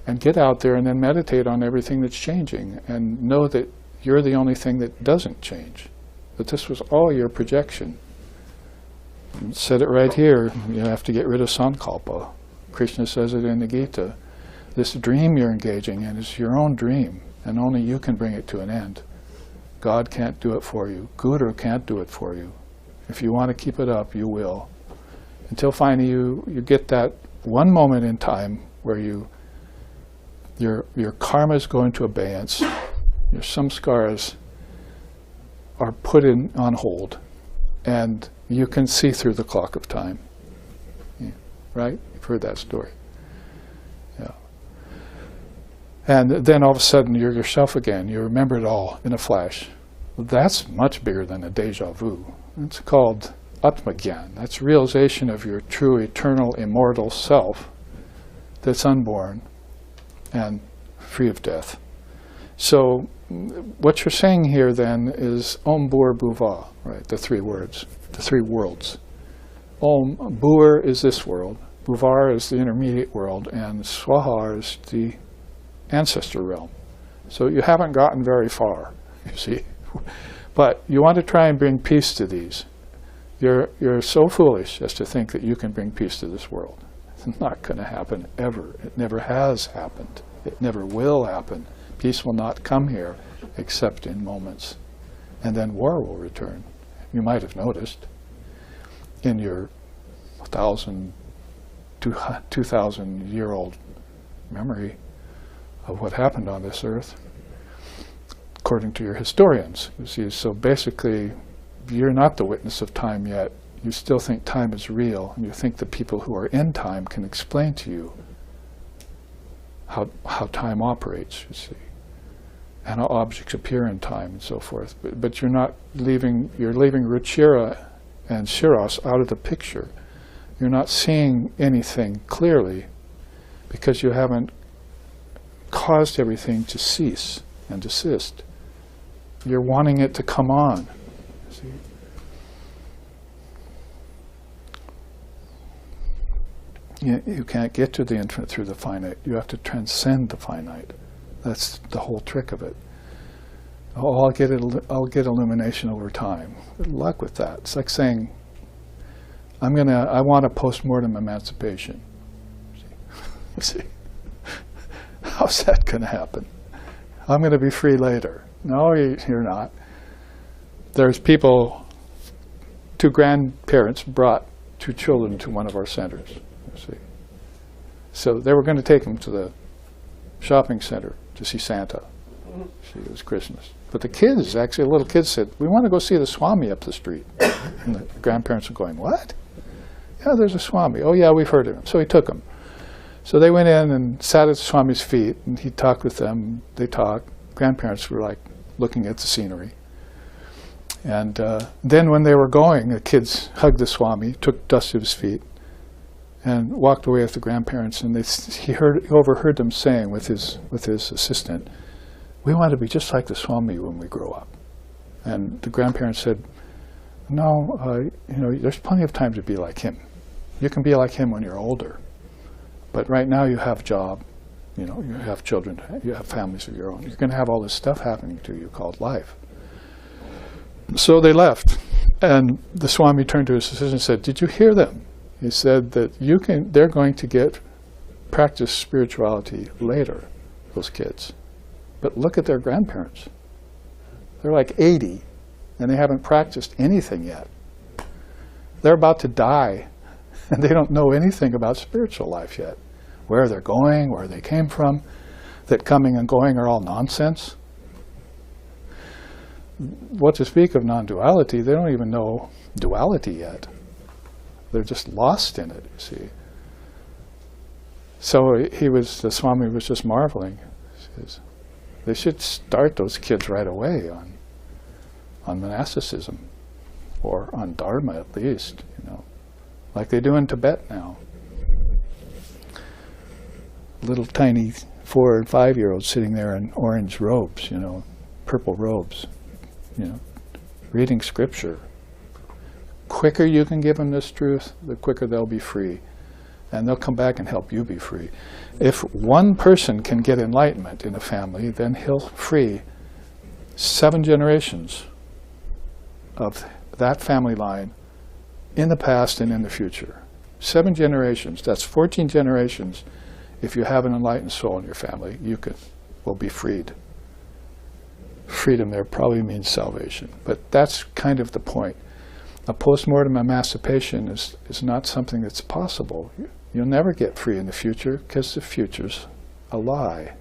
and get out there and then meditate on everything that's changing and know that you're the only thing that doesn't change, that this was all your projection. It said it right here, you have to get rid of sankalpa. Krishna says it in the Gita. This dream you're engaging in is your own dream, and only you can bring it to an end. God can't do it for you. Guru can't do it for you. If you want to keep it up, you will. Until finally you get that one moment in time where your karmas go into abeyance, your samskaras are put on hold, and you can see through the clock of time. Yeah, right? You've heard that story. Yeah. And then all of a sudden you're yourself again. You remember it all in a flash. That's much bigger than a deja vu. It's called Atmagyan. That's realization of your true, eternal, immortal self that's unborn and free of death. So what you're saying here then is Om Bhur Bhuva, right? The three words, the three worlds. Om Bhur is this world, Bhuvar is the intermediate world, and Swaha is the ancestor realm. So you haven't gotten very far, you see. But you want to try and bring peace to these. You're so foolish as to think that you can bring peace to this world. It's not going to happen ever. It never has happened. It never will happen. Peace will not come here except in moments. And then war will return. You might have noticed in your 2,000-year-old memory of what happened on this earth, according to your historians. You see, so basically, you're not the witness of time yet. You still think time is real, and you think the people who are in time can explain to you how time operates, you see, and how objects appear in time and so forth. But you're not leaving, you're leaving Ruchira and Shiras out of the picture. You're not seeing anything clearly because you haven't caused everything to cease and desist. You're wanting it to come on. See? You can't get to the infinite through the finite. You have to transcend the finite. That's the whole trick of it. Oh, I'll get illumination over time. Good luck with that. It's like saying, I want a post-mortem emancipation. See? How's that going to happen? I'm going to be free later. No, you're not. There's people, 2 grandparents brought 2 children to one of our centers. You see. So they were going to take them to the shopping center to see Santa. See, it was Christmas. But the kids, actually a little kid said, we want to go see the Swami up the street. And the grandparents were going, what? Yeah, there's a Swami. Oh yeah, we've heard of him. So he took them. So they went in and sat at the Swami's feet, and he talked with them. They talked. Grandparents were like looking at the scenery. And then when they were going, the kids hugged the Swami, took dust to his feet, and walked away with the grandparents. And he overheard them saying with his assistant, "We want to be just like the Swami when we grow up." And the grandparents said, "No, there's plenty of time to be like him. You can be like him when you're older. But right now you have a job, you have children, you have families of your own. You're going to have all this stuff happening to you called life." So they left. And the Swami turned to his assistant and said, "Did you hear them? He said that they're going to practice spirituality later, those kids. But look at their grandparents. They're like 80, and they haven't practiced anything yet. They're about to die, and they don't know anything about spiritual life yet. Where they're going, where they came from, that coming and going are all nonsense. What to speak of non-duality, they don't even know duality yet. They're just lost in it, you see." So the Swami was just marveling. He says, they should start those kids right away on monasticism, or on Dharma at least, like they do in Tibet now. Little tiny 4 and 5-year-olds sitting there in orange robes, purple robes, reading scripture. Quicker you can give them this truth, the quicker they'll be free. And they'll come back and help you be free. If one person can get enlightenment in a family, then he'll free 7 generations of that family line in the past and in the future. 7 generations, that's 14 generations. If you have an enlightened soul in your family, will be freed. Freedom there probably means salvation, but that's kind of the point. A post-mortem emancipation is not something that's possible. You'll never get free in the future because the future's a lie.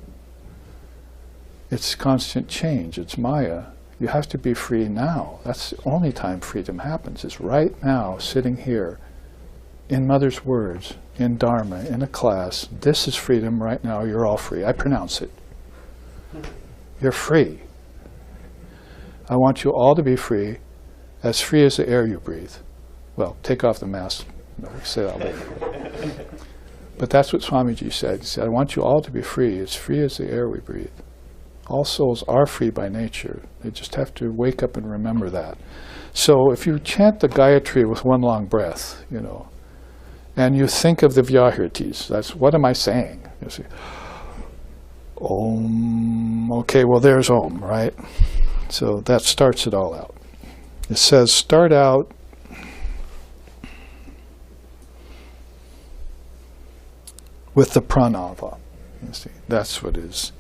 It's constant change. It's Maya. You have to be free now. That's the only time freedom happens, is right now, sitting here, in Mother's words, in Dharma, in a class. This is freedom right now. You're all free. I pronounce it. You're free. I want you all to be free as the air you breathe. Well, take off the mask. No, say that later. But that's what Swamiji said. He said, I want you all to be free as the air we breathe. All souls are free by nature. They just have to wake up and remember that. So if you chant the Gayatri with one long breath, and you think of the Vyahritis, that's, what am I saying? You see, Om, okay, well there's Om, right? So that starts it all out. It says, start out with the pranava. You see, that's what it is.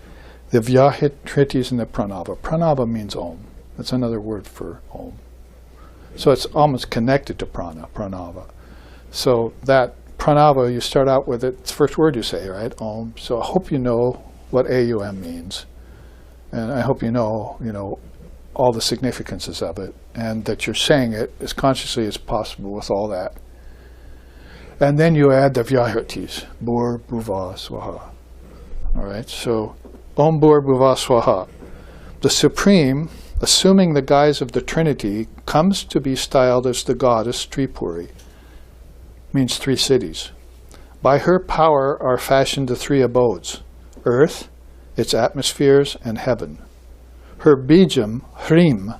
The Vyahritis and the pranava. Pranava means Om. That's another word for Om. So it's almost connected to pranava. So that pranava, you start out with it, it's the first word you say, right? Om. So I hope you know what AUM means. And I hope you know all the significances of it, and that you're saying it as consciously as possible with all that. And then you add the Vyahritis, Bhur, Bhuva, Swaha. All right, so Om Bhur Bhuva Swaha. The Supreme, assuming the guise of the Trinity, comes to be styled as the goddess Tripuri. Means 3 cities. By her power are fashioned the 3 abodes, earth, its atmospheres, and heaven. Her bijam, Hrim,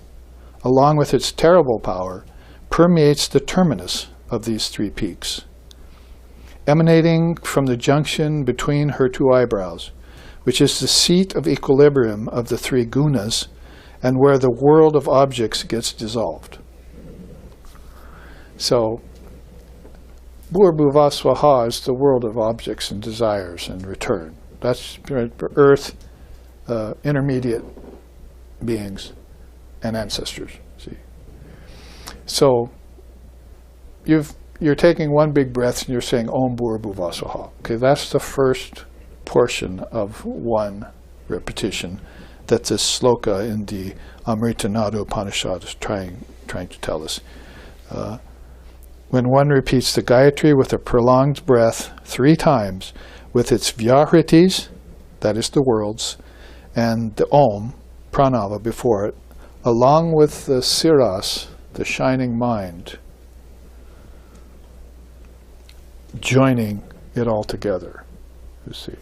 along with its terrible power, permeates the terminus of these 3 peaks. Emanating from the junction between her 2 eyebrows, which is the seat of equilibrium of the 3 gunas, and where the world of objects gets dissolved. So, Bhur Bhuva Swaha is the world of objects and desires and return. That's earth, intermediate beings, and ancestors. See, so you're taking one big breath and you're saying Om Bhur Bhuva Swaha. Okay, that's the first portion of one repetition that this sloka in the Amrita-Nada Upanishad is trying to tell us. When one repeats the Gayatri with a prolonged breath 3 times, with its Vyahritis, that is the worlds, and the Om, pranava before it, along with the siras, the shining mind, joining it all together, you see,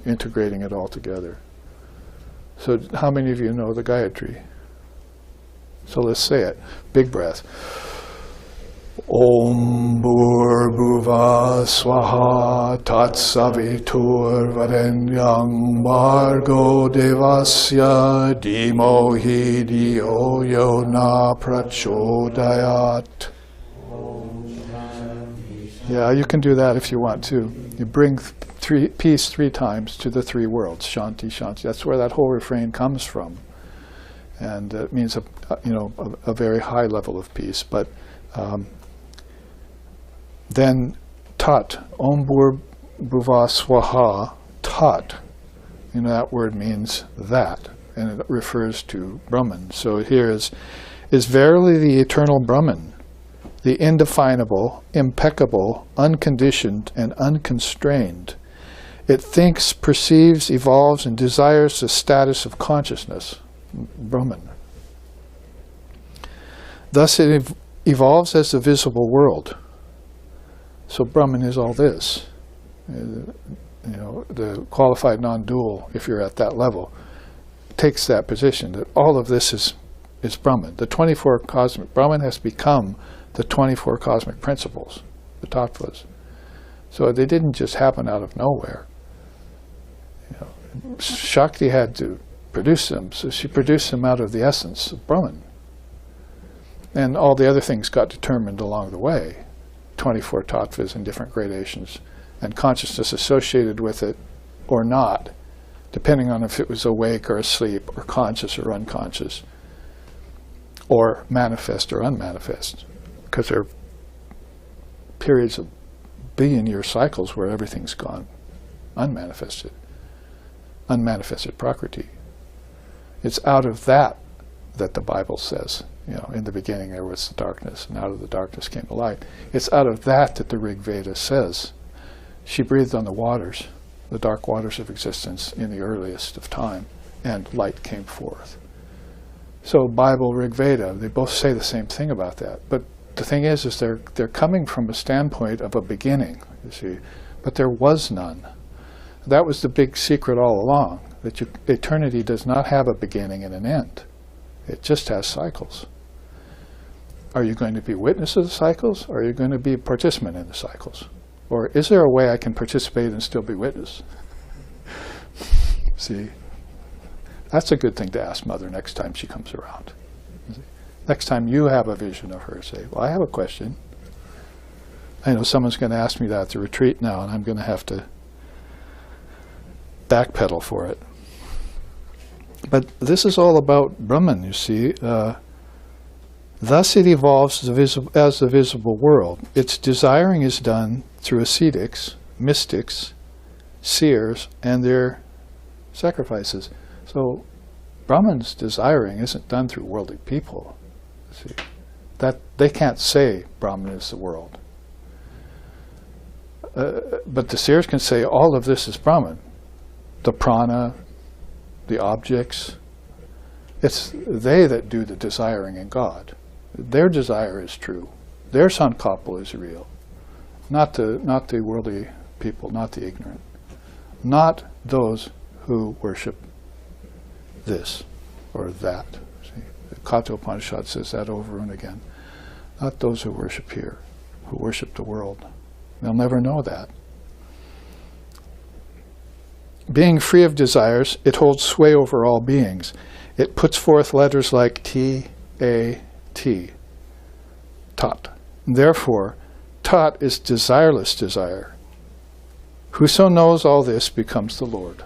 integrating it all together. So how many of you know the Gayatri? So let's say it. Big breath. Om Bhur-Bhuva Swaha Tatsavitur Varenyam Bhargo Devasya Dhimohi Dhiyo Yo Na Prachodayat. Yeah, you can do that if you want to. You bring peace 3 times to the 3 worlds. Shanti, Shanti. That's where that whole refrain comes from. And it means a very high level of peace. But then tat, Om Bhur-Bhuva Swaha, tat, that word means that, and it refers to Brahman. So here is verily the eternal Brahman, the indefinable, impeccable, unconditioned, and unconstrained. It thinks, perceives, evolves, and desires the status of consciousness, Brahman. Thus it evolves as the visible world. So Brahman is all this. The qualified non-dual, if you're at that level, takes that position that all of this is Brahman. The 24 cosmic Brahman has become the 24 cosmic principles, the tattvas. So they didn't just happen out of nowhere. Shakti had to produce them, so she produced them out of the essence of Brahman. And all the other things got determined along the way. 24 tattvas in different gradations, and consciousness associated with it or not, depending on if it was awake or asleep, or conscious or unconscious, or manifest or unmanifest. Because there are periods of billion-year cycles where everything's gone unmanifested Prakriti. It's out of that the Bible says, in the beginning there was the darkness, and out of the darkness came the light. It's out of that the Rig Veda says, she breathed on the waters, the dark waters of existence in the earliest of time, and light came forth. So Bible, Rig Veda, they both say the same thing about that. But the thing is they're coming from a standpoint of a beginning, you see, but there was none. That was the big secret all along, that eternity does not have a beginning and an end. It just has cycles. Are you going to be witness of the cycles, or are you going to be a participant in the cycles? Or is there a way I can participate and still be witness? See, that's a good thing to ask Mother next time she comes around. Next time you have a vision of her, say, well, I have a question. I know someone's going to ask me that at the retreat now, and I'm going to have to backpedal for it. But this is all about Brahman, you see. Thus it evolves as the visible world. Its desiring is done through ascetics, mystics, seers, and their sacrifices. So Brahman's desiring isn't done through worldly people. See, that they can't say Brahman is the world. But the seers can say all of this is Brahman. The prana, the objects, it's they that do the desiring in God. Their desire is true. Their sankalpa is real. Not the worldly people, not the ignorant. Not those who worship this or that. See, the Kata Upanishad says that over and again. Not those who worship here, who worship the world. They'll never know that. Being free of desires, it holds sway over all beings. It puts forth letters like T, A, T, Tat. Therefore, Tat is desireless desire. Whoso knows all this becomes the Lord.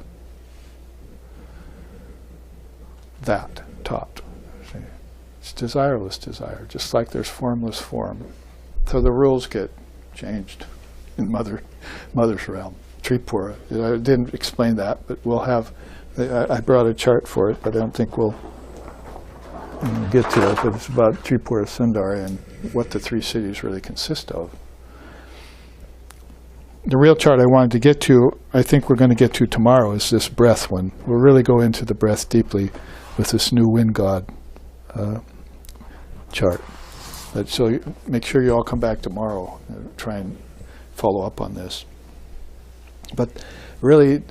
That, Tat. See? It's desireless desire, just like there's formless form. So the rules get changed in Mother's realm. Tripura. I didn't explain that, but we'll have, I brought a chart for it, but I don't think we'll get to it, but it's about Tripura Sundari and what the 3 cities really consist of. The real chart I wanted to get to, I think we're going to get to tomorrow, is this breath one. We'll really go into the breath deeply with this new wind god chart. So make sure you all come back tomorrow and try and follow up on this. But really,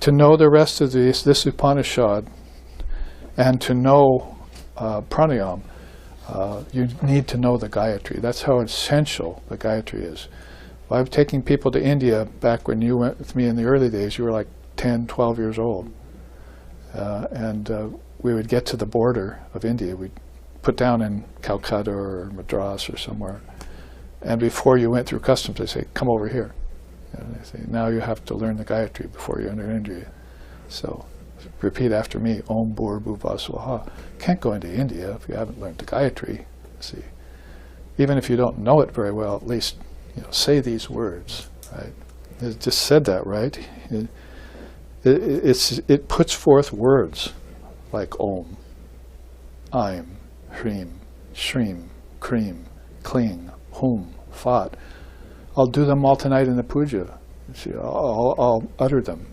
to know the rest of this Upanishad and to know pranayama, you need to know the Gayatri. That's how essential the Gayatri is. I'm taking people to India back when you went with me in the early days. You were like 10, 12 years old. And we would get to the border of India. We'd put down in Calcutta or Madras or somewhere. And before you went through customs, they say, come over here. And they say, now you have to learn the Gayatri before you enter India. So repeat after me, Om Bhur Bhuva Swaha. Can't go into India if you haven't learned the Gayatri. See, even if you don't know it very well, at least say these words. Right? It just said that, right? It puts forth words like Om, Aim, Hrim, Shrim, Krim, Kling, Hum, Fat. I'll do them all tonight in the puja. See, I'll utter them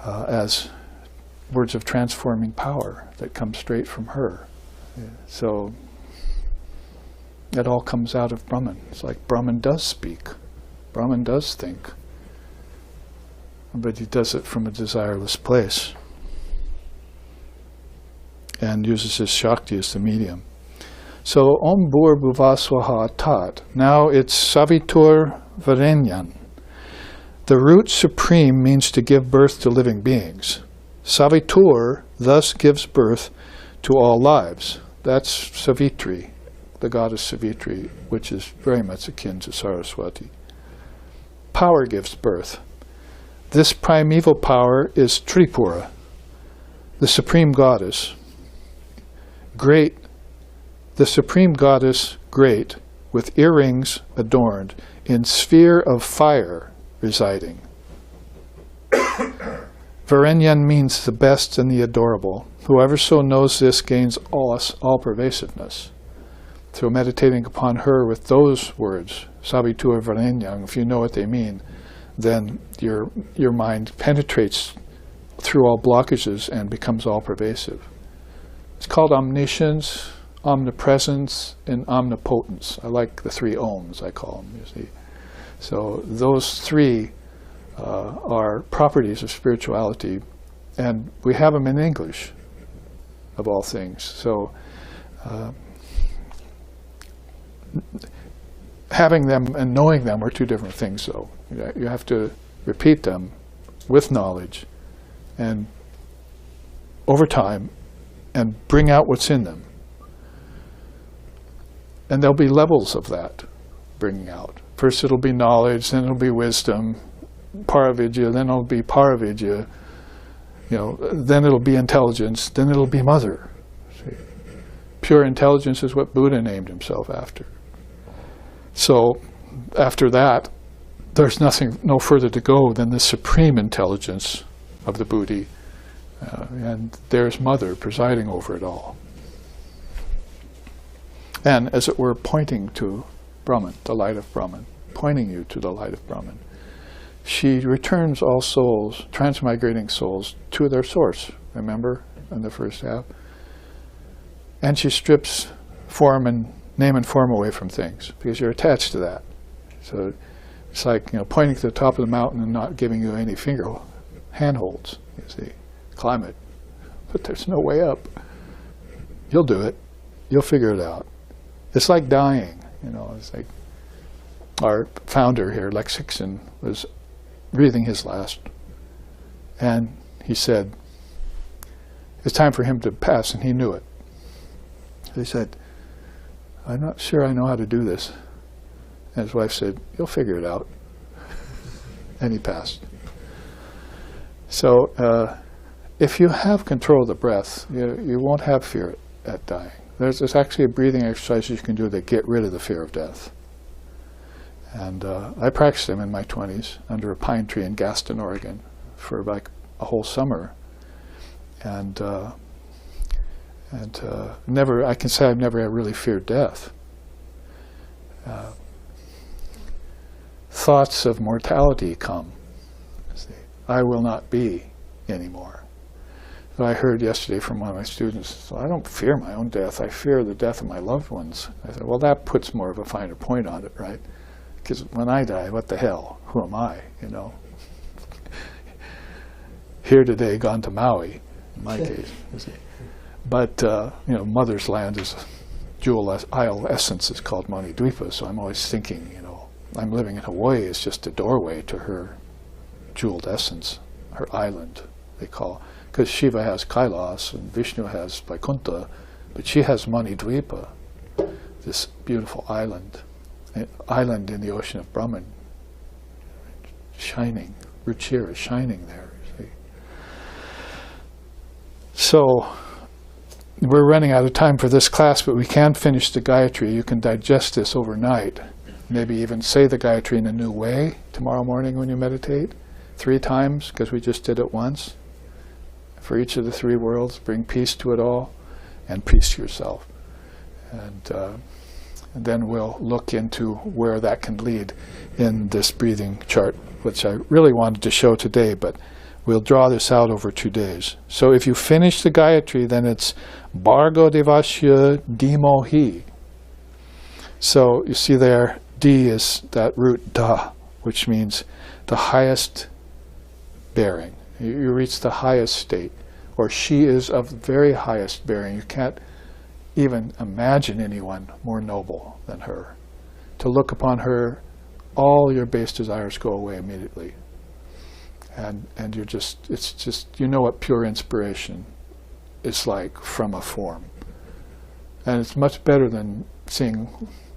as words of transforming power that come straight from her. Yeah. So it all comes out of Brahman. It's like Brahman does speak. Brahman does think. But he does it from a desireless place and uses his Shakti as the medium. So Om Bhur Bhuva Swaha Tat. Now it's Savitur Varenyan. The root supreme means to give birth to living beings. Savitur thus gives birth to all lives. That's Savitri, the goddess Savitri, which is very much akin to Saraswati. Power gives birth. This primeval power is Tripura, the supreme goddess. Great, the supreme goddess, great, with earrings adorned, in sphere of fire residing. Varenyan means the best and the adorable. Whoever so knows this gains all pervasiveness. So meditating upon her with those words, Savitur Varenyan, if you know what they mean, then your mind penetrates through all blockages and becomes all pervasive. It's called omniscience, omnipresence, and omnipotence. I like the three Oms, I call them, you see. So those three are properties of spirituality, and we have them in English, of all things. So having them and knowing them are two different things, though. You have to repeat them with knowledge and over time and bring out what's in them. And there'll be levels of that bringing out. First it'll be knowledge, then it'll be wisdom, paravidya, then it'll be paravidya, then it'll be intelligence, then it'll be mother. See? Pure intelligence is what Buddha named himself after. So after that, there's no further to go than the supreme intelligence of the Buddhi, and there's mother presiding over it all. And as it were, pointing to Brahman, the light of Brahman, pointing you to the light of Brahman. She returns all souls, transmigrating souls, to their source, remember, in the first half? And she strips name and form away from things, because you're attached to that. So it's like, pointing to the top of the mountain and not giving you any handholds, you see. Climb it. But there's no way up. You'll do it. You'll figure it out. It's like dying, It's like our founder here, Lex Hickson, was breathing his last. And he said, it's time for him to pass, and he knew it. He said, I'm not sure I know how to do this. And his wife said, you'll figure it out. And he passed. So if you have control of the breath, you won't have fear at dying. There's actually a breathing exercise you can do that get rid of the fear of death. And I practiced them in my 20s under a pine tree in Gaston, Oregon for like a whole summer. And I can say I've never really feared death. Thoughts of mortality come. See, I will not be anymore. So I heard yesterday from one of my students, so I don't fear my own death, I fear the death of my loved ones. I said, well, that puts more of a finer point on it, right? Because when I die, what the hell? Who am I, you know? Here today, gone to Maui, in my case. But, you know, Mother's land is jewel isle essence is called Manidvipa, so I'm always thinking, you know, I'm living in Hawaii, it's just a doorway to her jeweled essence, her island, they call. Because Shiva has Kailas and Vishnu has Vaikuntha, but she has Manidvipa, this beautiful island in the ocean of Brahman, shining. Ruchira is shining there, you see. So, we're running out of time for this class, but we can finish the Gayatri. You can digest this overnight. Maybe even say the Gayatri in a new way tomorrow morning when you meditate. 3 times, because we just did it once. For each of the 3 worlds, bring peace to it all, and peace to yourself. And then we'll look into where that can lead in this breathing chart, which I really wanted to show today, but we'll draw this out over 2 days. So if you finish the Gayatri, then it's Bhargo Devasya Dimohi. So you see there, D is that root da, which means the highest bearing. You reach the highest state, or she is of the very highest bearing. You can't even imagine anyone more noble than her. To look upon her, all your base desires go away immediately. And you're just, it's just, you know what pure inspiration is like from a form. And it's much better than seeing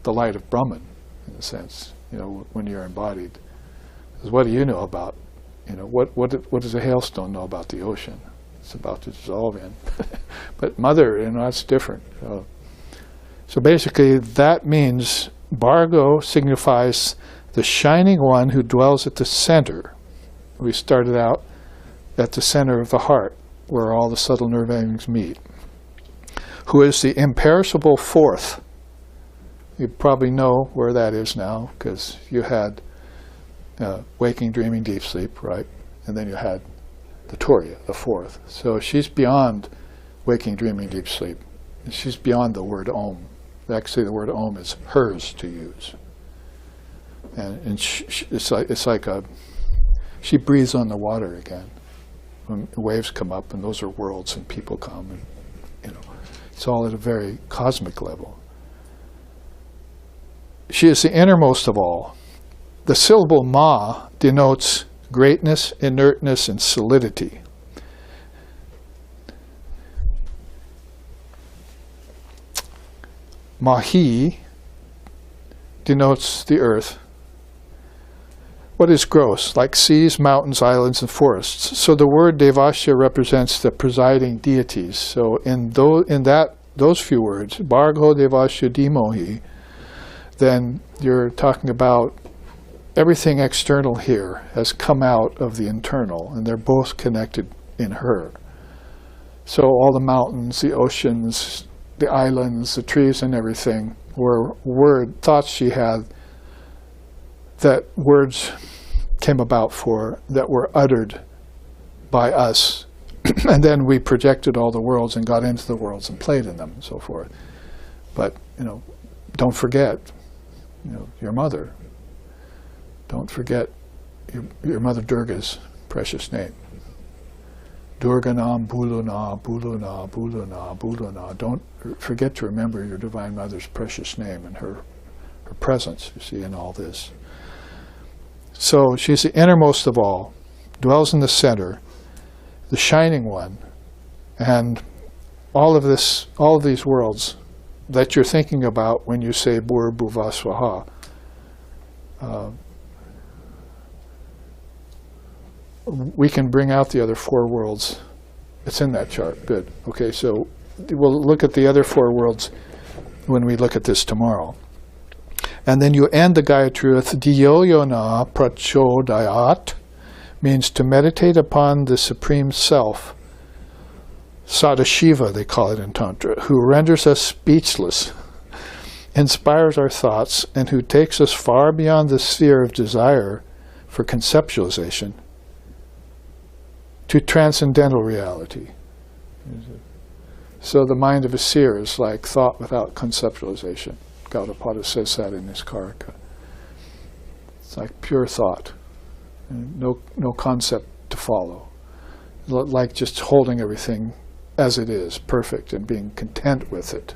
the light of Brahman, in a sense, you know, when you're embodied. Because what do you know about, you know, what does a hailstone know about the ocean? It's about to dissolve in. But Mother, you know, that's different. So basically that means Bhargo signifies the shining one who dwells at the center. We started out at the center of the heart, where all the subtle nerve endings meet. Who is the imperishable fourth. You probably know where that is now, because you had waking, dreaming, deep sleep, right? And then you had the Turiya, the fourth. So she's beyond waking, dreaming, deep sleep. She's beyond the word Om. Actually, the word Om is hers to use. And it's like a, she breathes on the water again. When waves come up, and those are worlds, and people come, and you know, it's all at a very cosmic level. She is the innermost of all. The syllable ma denotes greatness, inertness, and solidity. Mahi denotes the earth. What is gross? Like seas, mountains, islands, and forests. So the word Devasya represents the presiding deities. So in those few words, Bhargo Devasya Dimohi, then you're talking about everything external here has come out of the internal, and they're both connected in her. So all the mountains, the oceans, the islands, the trees, and everything were thoughts she had that words came about for, that were uttered by us. And then we projected all the worlds and got into the worlds and played in them and so forth. But, you know, don't forget, you know, your mother. Don't forget your Mother Durga's precious name. Durganam Buluna, Buluna, Buluna, Buluna. Don't forget to remember your Divine Mother's precious name and her presence, you see, in all this. So she's the innermost of all, dwells in the center, the shining one, and all of these worlds that you're thinking about when you say Bhur Bhuva Swaha. We can bring out the other 4 worlds. It's in that chart. Good. Okay, so we'll look at the other 4 worlds when we look at this tomorrow. And then you end the Gayatri with Dhyoyona Prachodayat, means to meditate upon the Supreme Self, Sadashiva they call it in Tantra, who renders us speechless, inspires our thoughts, and who takes us far beyond the sphere of desire for conceptualization to transcendental reality. So the mind of a seer is like thought without conceptualization. Gaudapada says that in his Karika. It's like pure thought, no concept to follow. Like just holding everything as it is, perfect, and being content with it.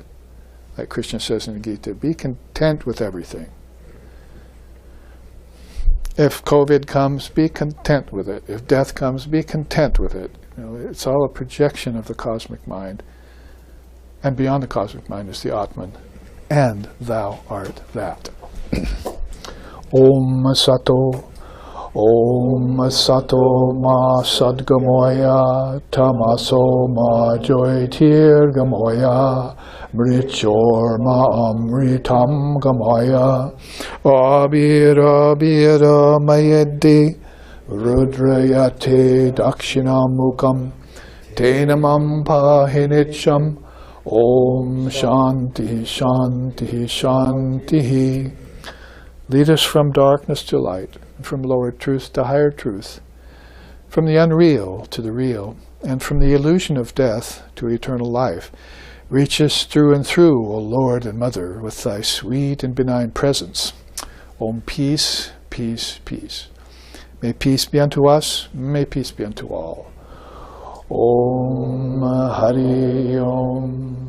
Like Krishna says in the Gita, be content with everything. If COVID comes, be content with it. If death comes, be content with it. It's all a projection of the cosmic mind. And beyond the cosmic mind is the Atman. And thou art that. Om Sato Ma Sadgamoya Tamaso Ma Joytirgamoya Mrichor Ma Amritam Gamoya Abira Bira Mayedi Rudrayate Dakshinamukam Tenamam Pahinitcham Om Shanti Shanti Shanti. Lead us from darkness to light, from lower truth to higher truth, from the unreal to the real, and from the illusion of death to eternal life. Reach us through and through, O Lord and Mother, with thy sweet and benign presence. Om peace, peace, peace. May peace be unto us, may peace be unto all. Om Hari Om.